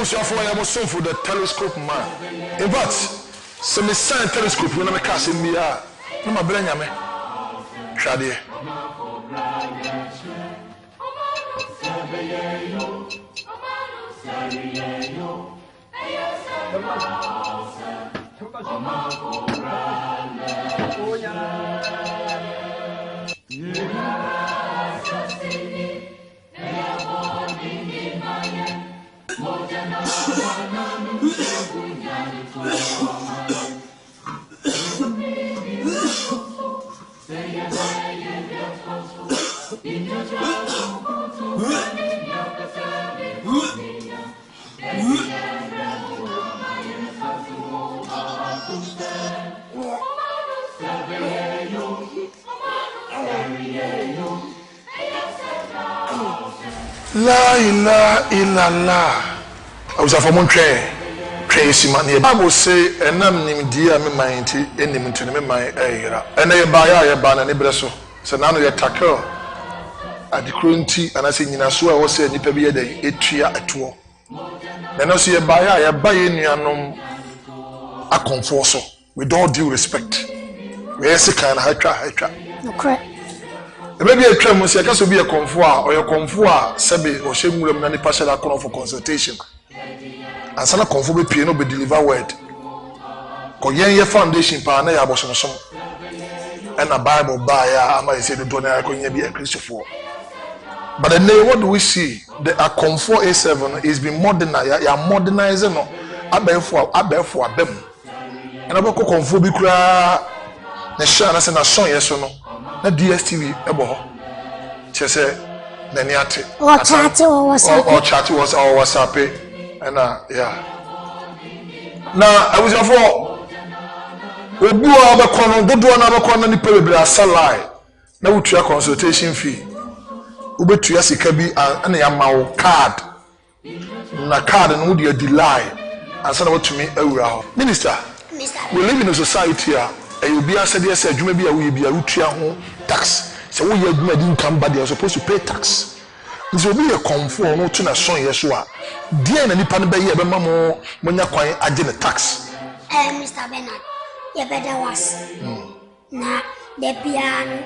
for I am so for the telescope man. In fact, some sign telescope when I cast in me are no my brain yame. Shadi. La ilaha illallah. I was a former crazy man. The Bible say, "And I'm named dear me mighty, enemy to me my era." And I buy a ban and a bresso. So now you tackle at the cruelty, and I say, "Nina, so I was saying, Nipabia day, 8 at 2. Then I see a buy in your a conforso with all due respect. Where's the kind of hydra? No crap. Maybe a tremor, so I can be a comfort or your comfort, Sabi or Shemulum and the partial call for consultation. And some conform piano be deliver word. Koyen foundation partner, I was on some. And a Bible buyer, I might say the donor, I couldn't be a Christopher. But then what do we see? The Comfort A7 is being modernized, you are modernizing. I bear for them. And I will conform be cry. The Shana and a song, yes or no. Na DSTV ebo chese nani ate or chat or WhatsApp and yeah na I was for obu a be kono dodo na be kono ni pebebre asalai na wutua consultation fee ubetua sika bi na ya mawo card na card no wo de delay ansa na watumi awura ho minister we live in a society here. You be answered yes, you may be a we be a rutia tax. So we have made income, but they are supposed to pay tax. This will be a conform no to a son, yes, you are. Dear and any pan by ye, but mamma, when you're quite a tax. Mr. Bernard, you better was. Now, the piano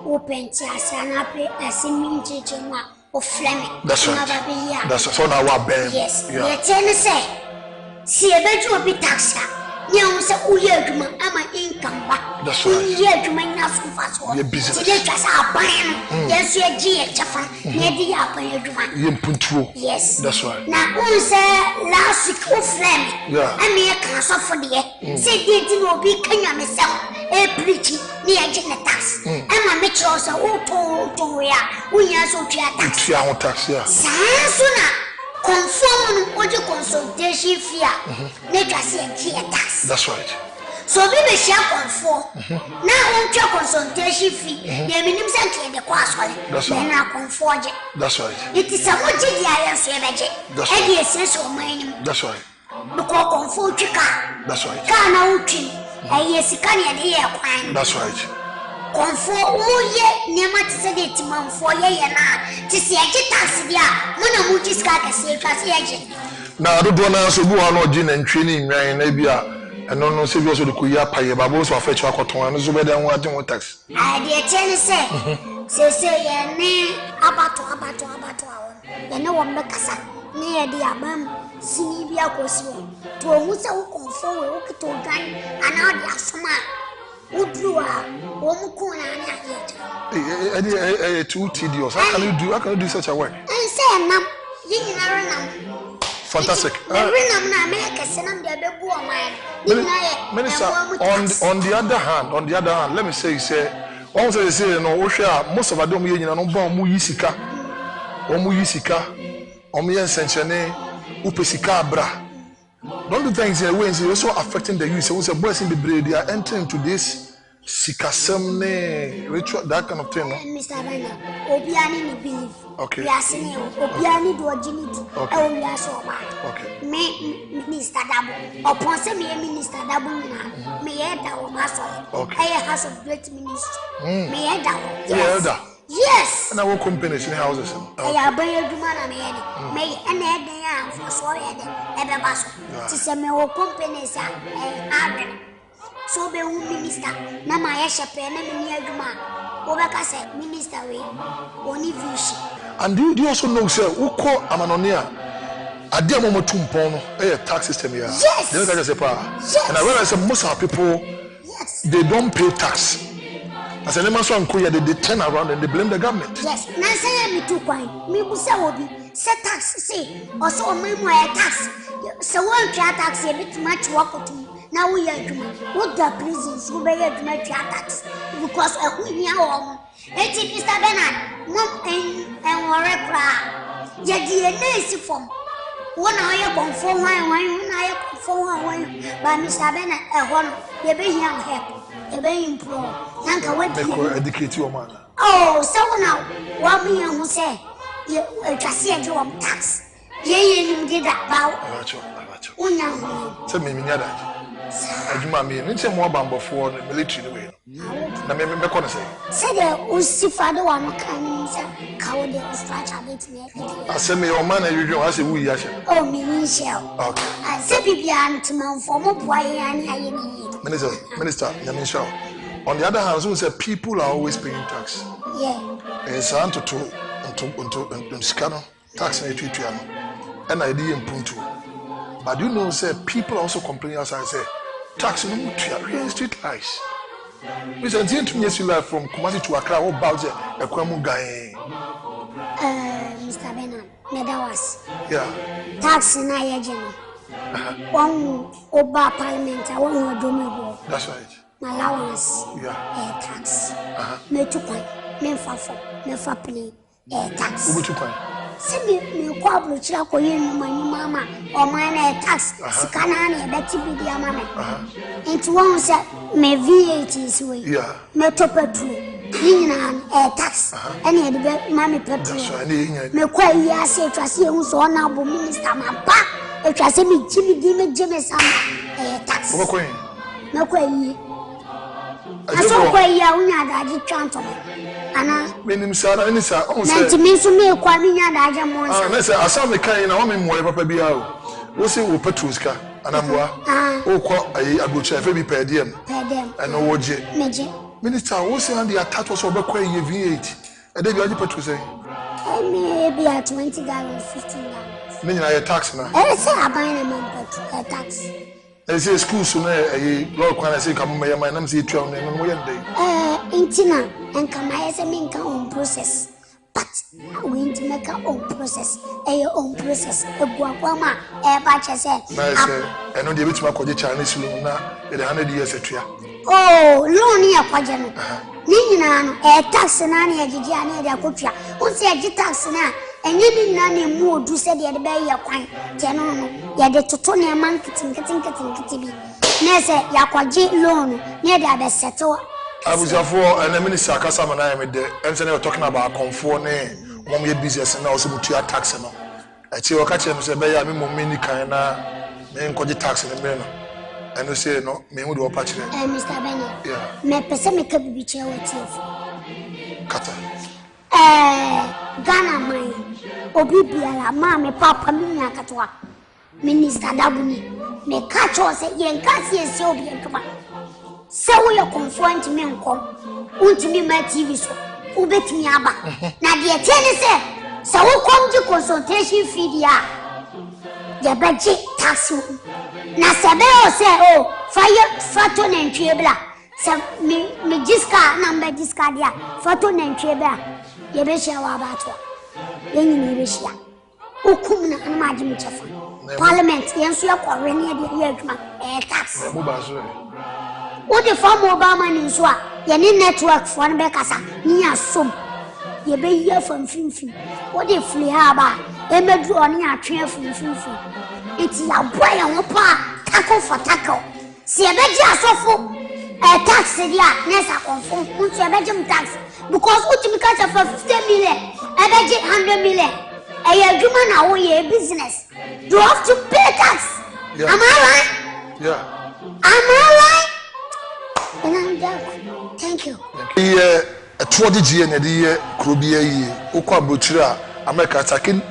open chairs and I pay a singing teacher of Fleming. That's right. That's so now our band. Yes, you say. See, I bet you will be taxed. You say, "Oh, yeah, I'm an income back." That's right. Yeah, you might not so fast. You're business. So they just are buying. Yes, you're G. Jaffa. Maybe you're buying. You're puntual. Yes. That's right. Now, who say last week of Fleming? Yeah. I mean, I can't suffer the say they didn't be Kenya myself. Preaching near Genetax. And my metro also, to where we are so tax. Yeah, tax, yeah. Sooner. Conform with the consultation fee. Let us see a tax. That's right. So we may share conform. Now, on your consultation fee, the minimum center the cost. That's right. Now, conform. That's right. It is a much easier savage. That's right. And yes, yes, or mine. That's right. Because conform to car. That's right. Car now, and yes, can you hear? That's right. Conform, oh, yeah, near much said it, mum, for ye and I. To see a tax, yeah, one of which is got a safe as agent. Now, I don't want to answer who are not gin and training, maybe. And no saviours of the Kuya Pay, but also a fetch our cotton and so better than what you tax. I dear tell say, your name about the no one Becassa near the Abam, Sinibia Cosmo, to a who's a conform, to a gun, and all the asthma. Would you are too tedious. How can you do such a work? I say, Nam, you fantastic. Minister, on the other hand, let me say, also they say, no, most of our domain, you know, no yisika, omu senchene, upesika bra. Don't do things in ways also affecting the youth. So, boys in the breed, they are entering into this sikasem ritual, that kind of thing. No? Mr. Bernard, Obiani believe. Okay. We are saying Obiani do agility. Okay. We are so bad. Okay. Me Minister Dabu. Upon say me Minister Dabu na. Me head that was okay. I House of Great Ministry. Me head that. Yes. Yes. Na wo companies in houses. Ya ban adwuma na me ye de. Me ene eden ya for so ye de. E be ba so. Ti se me wo companies a adwen. So be hu minister na ma ye shepe na me ni adwuma. Wo be ka say minister we oni vision. And do you also know say uko amanonia ade amomo tumpon no e tax system here. Yes. They can say pa. Yes. And I realize that most of people they don't pay tax. As a man so they turn around and they blame the government. Yes. Na say me too kwan. Me bu say obi say tax say or so o me mo tax. So one try tax e bit much work to now we are doing what the prisons who be doing tax because we here o. Eti Mr. Bernard mom en worry kra. Ye di enesi form. One eye conform one eye conform one but Mr. Bernard ehon ye be here help. You be improve. Nanka what you educate your man. Oh, so now what me who say you just see a tax. Ye did that bow. Unya. Tell me that. Adwuma me nche mo bambo for the military way. Na me kono say. Say the usifado one kan say kawo de structure bit me. Aseme your man you ase wu ya she. Oh, me shell. Okay. I say bibia antman for mo boy yan aye ni. Minister, Yamisha. On the other hand, so say people are always paying tax. Yeah. It's to scano tax na etwetwa no. And I didn't punto. But you know say people also complain outside say tax no mutua real estate lies. We say to me life from Kumasi to Accra or Bauze e kwamu guy. Mr. Bernard, Medawas. Yeah. Tax na ye jeno. One Oba Parliament, I want to do me. That's right. My allowance, tax. Me to point, me for play, tax. Who to point? Send me quabble chako yin my mama or mine tax. Scanani, Betty be the mama. Into one set, me VAT is way. Yeah. Me to petrol. Yin tax. Any of the mammy petrol. Me quite yes, it was you so honorable minister, my back. If I say me Jimmy Sama tax. No quay. I saw quay ya daji chanto. Ana menim sara ni sa on say. Nanti me so me kwa mi nya daji mo nsa. Na say asa me kan na wo me mo papa bia o. Wo say wo petrol ska anamboa. O ko ayi agocha fe bi per diem. Per diem. Ana wo je. Meje. Minister wo say and the attack was obekwa ye V8. E dey bi aji petrol say. Maybe at 20 gallons, 15 gallons. Me nyina tax na. Say aban na man tax. Say school so na law kwan say kam me yama na say twa na mo yende. Intina and come I say me kan on process. But we need to make our own process. Your own process. Eguakwama ba che say. Na say eno dey bitima kwaje Chinese loan na e dey 100 years atwa. Oh, loan ya kwaje no. Ni nyina no tax na na agigi ana dey akotwa. Won say agi tax na enye ni na na mu odu se de be ye kwan je no ye de toto ne man kitin bi na se ya kwaje loan ne de abe settle abusafo and the minister akasa na me de ense na talking about comfort ne mom ye business na also mutua tax no achi o ka che me se be ya me mom ni kan na me nkoje tax ne me no eno say no me hu de opa kire Mr. Bernard me pese me ka bibi che watiefo kata Ghana mai obi biara ma me papa mi nya katwa minister dabuni me catch us yen kasi ese obi entoma se wo ye confront me nkom untimi ma TV so ubetimi aba na de tiene se wo kom di consultation fee dia ya baji tax na se be o se fire fato na ntwebla se me diska na mba diska dia fato na ntwebla ye be share wa bato yenyi ni be share ukum na anamaji mchefa parliament yenso ya kware ne de ye adwuma tax mo ba so o de fa Obama ni so a ye ni network fo ne be kasa ni asom ye be ye fam finfin o de fli ha ba e medu oni atwe finfin iti ya boy won pa tackle for tackle si e be ji asofo tax dia nessa confirm unto e be ji tax because ultimate catch for 50 million e be ji 100 million e ye adwuma na wo ye business you have to pay tax. Am I right? Yeah. Am I right? And I'm done. Thank you. 200 na the Krobia ye, Oko Butchera, America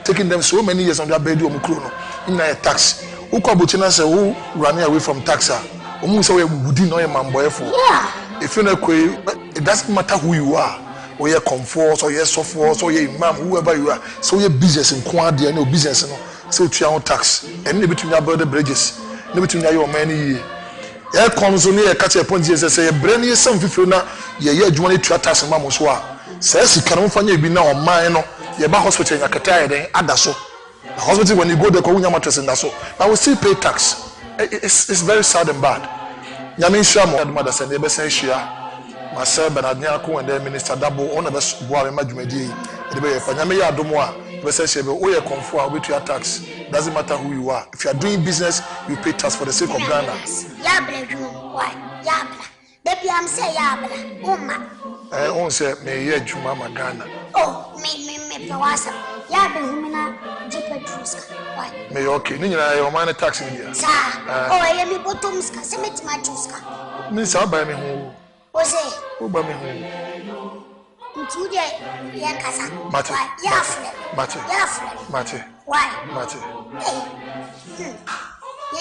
taking them so many years on their bed on Krono, in a tax. Oko Butchena say who running away from taxa. Almost away would know a man boy for. Yeah. If you're not it doesn't matter who you are, or you're comfort, or you're software, or you're imam, whoever you are, so your business in quantity and no business, so to your own tax, and between your brother bridges, between your many. Yeah, comes on here, catch a point. Yes, say a brand new some people now. Yeah, you want to tax and mamma swa. Says you can't find you be now on mine. You're back hospital in a Qatar, then add that so. The hospital when you go there, call your mattress and that's so. Now we still pay tax. It's very sad and bad. Yamin Shamo, mother said, never say she myself and Adniako and the minister double on the best boy imagine. The way for Yamia Domoa, Bessie, we are conform with your tax. Doesn't matter who you are. If you are doing business, you pay tax for the sake of Ghana. Yabla, why? Yabla. Baby, I'm saying Yabla. Uma. I won't say, may you Jumama Ghana. Oh, me, Pawasa. Yabla, Humina, Jipetruska. Why? May you okay? Nina, your money tax in here. Sir, I am a bottomska, Semit Majuska. Miss, I'll buy me home. Was it? Who buy me home? Mate. Mate. Why? Mate. Hey. You